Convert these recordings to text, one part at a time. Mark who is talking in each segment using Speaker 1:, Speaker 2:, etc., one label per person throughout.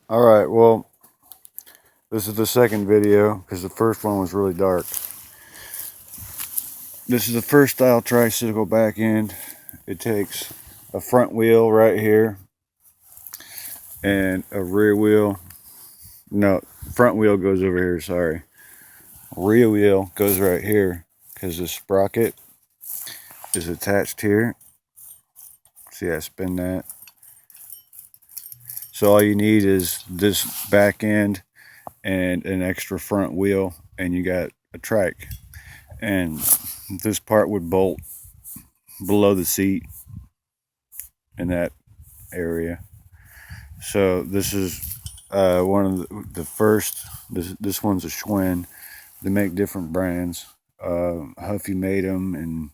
Speaker 1: Alright, well, this is the second video because the first one was really dark. This is the first style tricycle back end. It takes a front wheel right here and a rear wheel. No, front wheel goes over here, sorry. Rear wheel goes right here because the sprocket is attached here. See, I spin that. So all you need is this back end and an extra front wheel, and you got a trike. And this part would bolt below the seat in that area. So this is one of the first. This one's a Schwinn. They make different brands. Huffy made them, and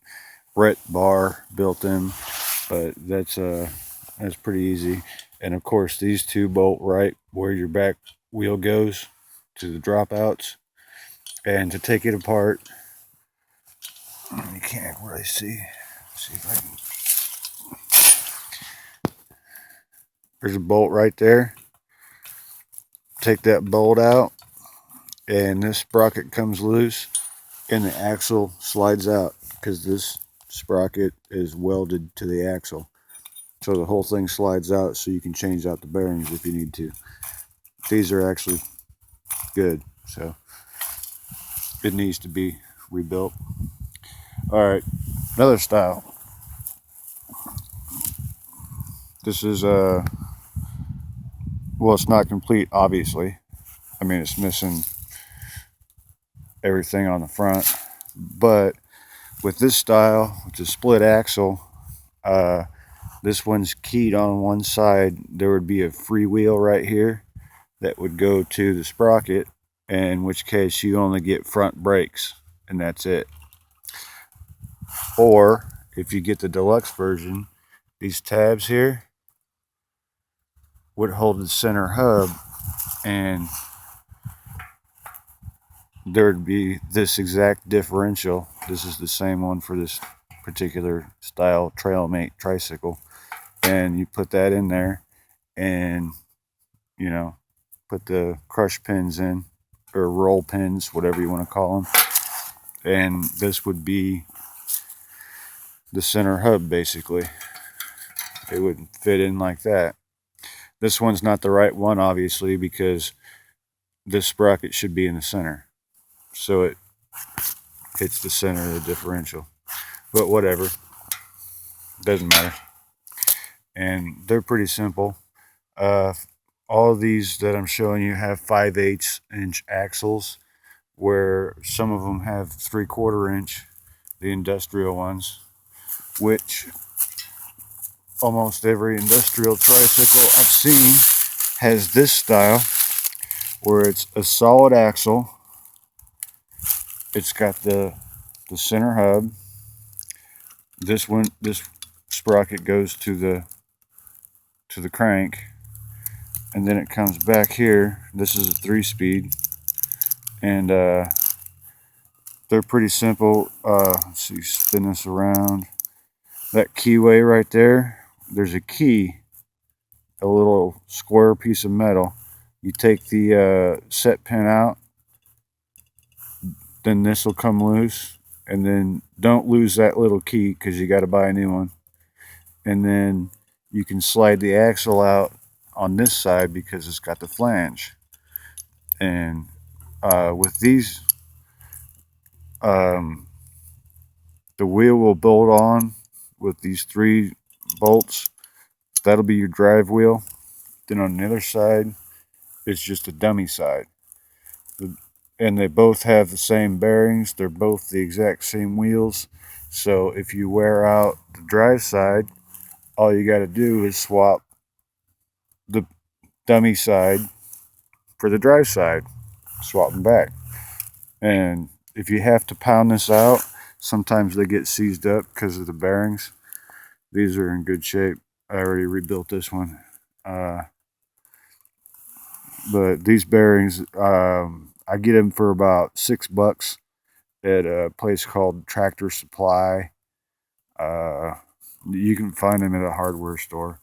Speaker 1: Rhett Bar built them. But that's pretty easy. And of course, these two bolt right where your back wheel goes to the dropouts. And to take it apart, you can't really see. Let's see if I can. There's a bolt right there. Take that bolt out, and this sprocket comes loose, and the axle slides out because this sprocket is welded to the axle. So the whole thing slides out, so you can change out the bearings if you need to. These are actually good, so it needs to be rebuilt. All right, another style. This is well, it's not complete, obviously. I mean, it's missing everything on the front, but with this style, with the split axle, this one's keyed on one side. There would be a free wheel right here that would go to the sprocket, in which case you only get front brakes, and that's it. Or if you get the deluxe version, these tabs here would hold the center hub, and there'd be this exact differential. This is the same one for this particular style Trailmate tricycle, and you put that in there, and you know, put the crush pins in, or roll pins, whatever you want to call them, and this would be the center hub. Basically, it would fit in like that. This one's not the right one, obviously, because this sprocket should be in the center, so it hits the center of the differential. But whatever, doesn't matter. And they're pretty simple. All of these that I'm showing you have 5/8 inch axles, where some of them have 3/4 inch, the industrial ones, which almost every industrial tricycle I've seen has this style, where it's a solid axle. It's got the center hub. This sprocket goes to the crank, and then it comes back here. This is a 3-speed, and they're pretty simple. Let's see, spin this around. That keyway right there, there's a key, a little square piece of metal. You take the set pin out, then this will come loose, and then don't lose that little key because you got to buy a new one. And then you can slide the axle out on this side because it's got the flange. And with these, the wheel will bolt on with these 3 bolts. That'll be your drive wheel. Then on the other side, it's just a dummy side. And they both have the same bearings. They're both the exact same wheels. So if you wear out the drive side, all you got to do is swap the dummy side for the drive side. Swap them back. And if you have to pound this out, sometimes they get seized up because of the bearings. These are in good shape. I already rebuilt this one. But these bearings, I get them for about $6 at a place called Tractor Supply. You can find them at a hardware store.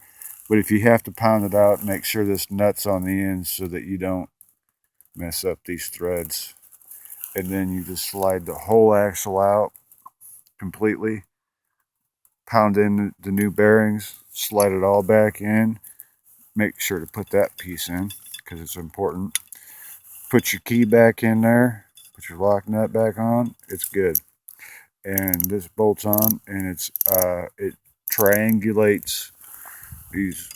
Speaker 1: But if you have to pound it out, make sure this nut's on the end so that you don't mess up these threads. And then you just slide the whole axle out completely, pound in the new bearings, slide it all back in. Make sure to put that piece in because it's important. Put your key back in there, put your lock nut back on, it's good. And this bolts on, and it triangulates these.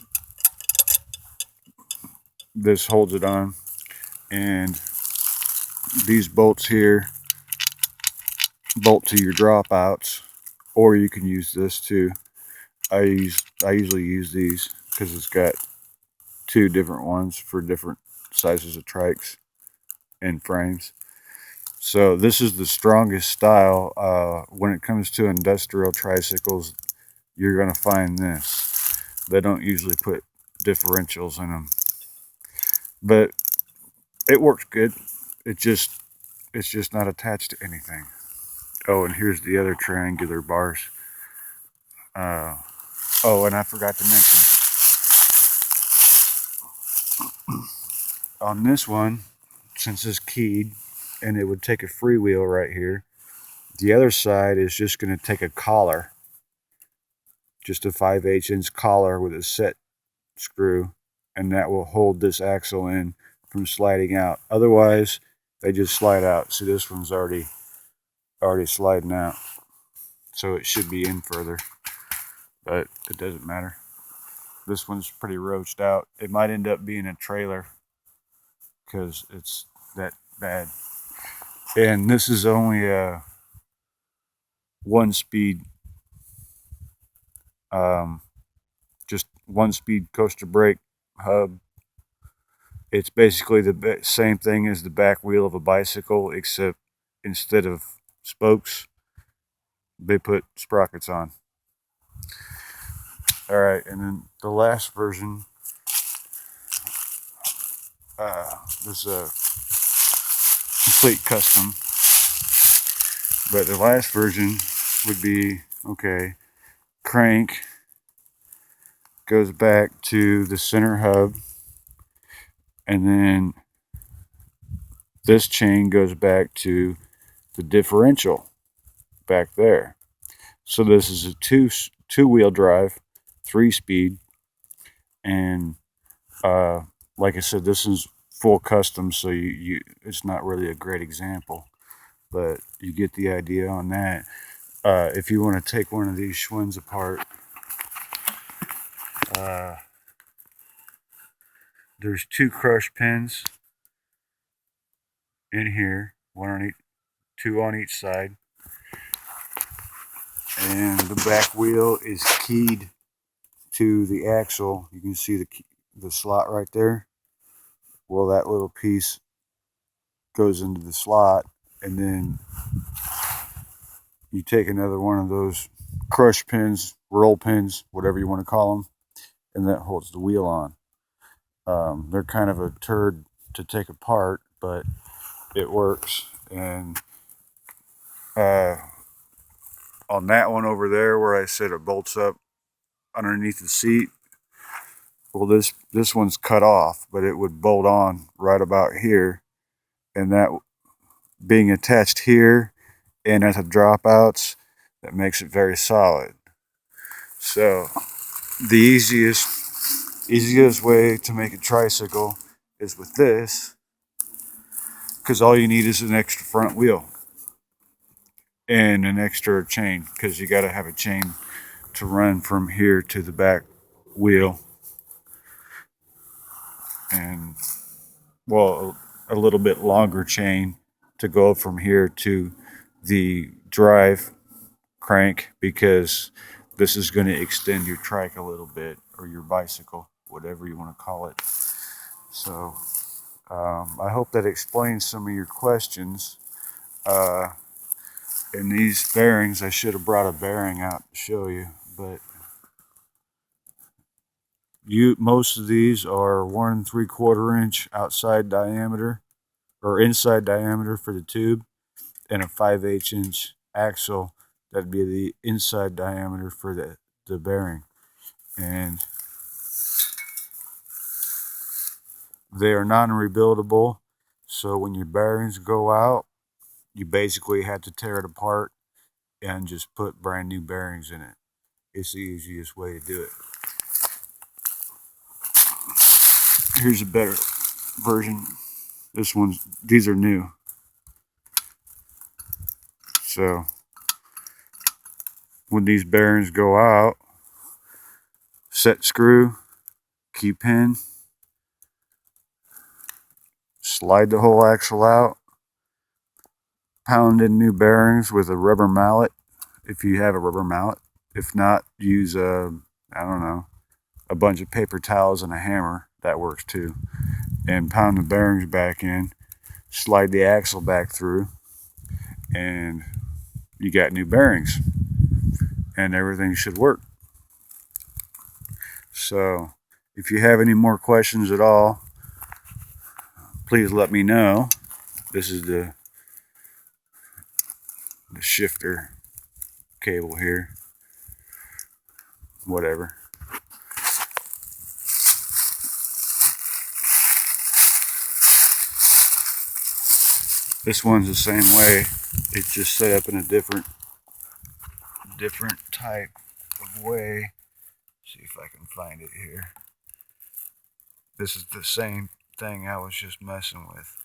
Speaker 1: This holds it on, and these bolts here bolt to your dropouts, or you can use this too. I usually use these because it's got two different ones for different sizes of trikes and frames. So this is the strongest style. When it comes to industrial tricycles, you're going to find this. They don't usually put differentials in them, but it works good. It's just not attached to anything. Oh, and here's the other triangular bars. Oh, and I forgot to mention, on this one, since it's keyed, and it would take a freewheel right here, the other side is just going to take a collar, just a 5/8" collar with a set screw, and that will hold this axle in from sliding out. Otherwise, they just slide out. See, this one's already sliding out, so it should be in further, but it doesn't matter. This one's pretty roached out. It might end up being a trailer because it's that bad. And this is only a 1-speed, just 1-speed coaster brake hub. It's basically the same thing as the back wheel of a bicycle, except instead of spokes, they put sprockets on. All right, and then the last version, this is a complete custom, but the last version would be, okay, crank goes back to the center hub, and then this chain goes back to the differential back there. So this is a two-wheel drive, 3-speed, and like I said, this is full custom, so it's not really a great example, but you get the idea on that. If you want to take one of these Schwinn's apart, there's 2 crush pins in here, 2 on each side, and the back wheel is keyed to the axle. You can see the slot right there. Well, that little piece goes into the slot, and then you take another one of those crush pins, roll pins, whatever you want to call them, and that holds the wheel on. They're kind of a turd to take apart, but it works. And on that one over there where I said it bolts up underneath the seat, well, this one's cut off, but it would bolt on right about here, and that being attached here and at the dropouts, that makes it very solid. So the easiest way to make a tricycle is with this, because all you need is an extra front wheel and an extra chain, because you got to have a chain to run from here to the back wheel, and well, a little bit longer chain to go from here to the drive crank, because this is going to extend your trike a little bit, or your bicycle, whatever you want to call it. So I hope that explains some of your questions. And these bearings, I should have brought a bearing out to show you, but most of these are 1 3/4 inch outside diameter, or inside diameter for the tube, and a 5/8" axle. That'd be the inside diameter for the bearing. And They are non-rebuildable, so when your bearings go out, you basically have to tear it apart and just put brand new bearings in it. It's the easiest way to do it. Here's a better version. These are new. So when these bearings go out, set screw, key pin, slide the whole axle out, pound in new bearings with a rubber mallet if you have a rubber mallet. If not, use I don't know, a bunch of paper towels and a hammer. That works too. And pound the bearings back in, slide the axle back through, and you got new bearings. And everything should work. So if you have any more questions at all, please let me know. This is the shifter cable here. Whatever. This one's the same way. It's just set up in a different type of way. See if I can find it here. This is the same thing I was just messing with.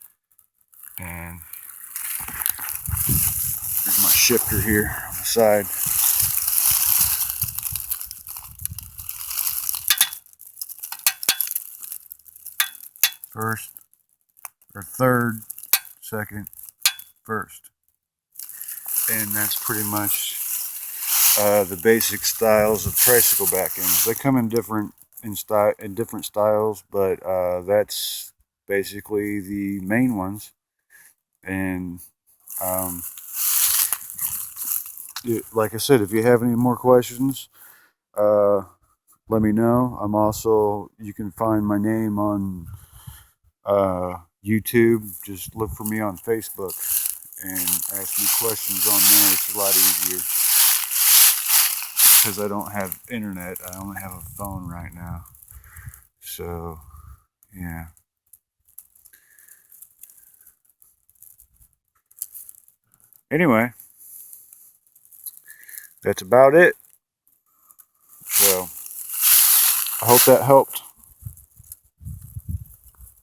Speaker 1: And there's my shifter here on the side. First, or third, second, first. And that's pretty much the basic styles of tricycle back ends. They come in different styles, but that's basically the main ones. And like I said, if you have any more questions, let me know. You can find my name on YouTube. Just look for me on Facebook and ask me questions on there. It's a lot easier because I don't have internet. I only have a phone right now. So, yeah. Anyway, that's about it. So, I hope that helped.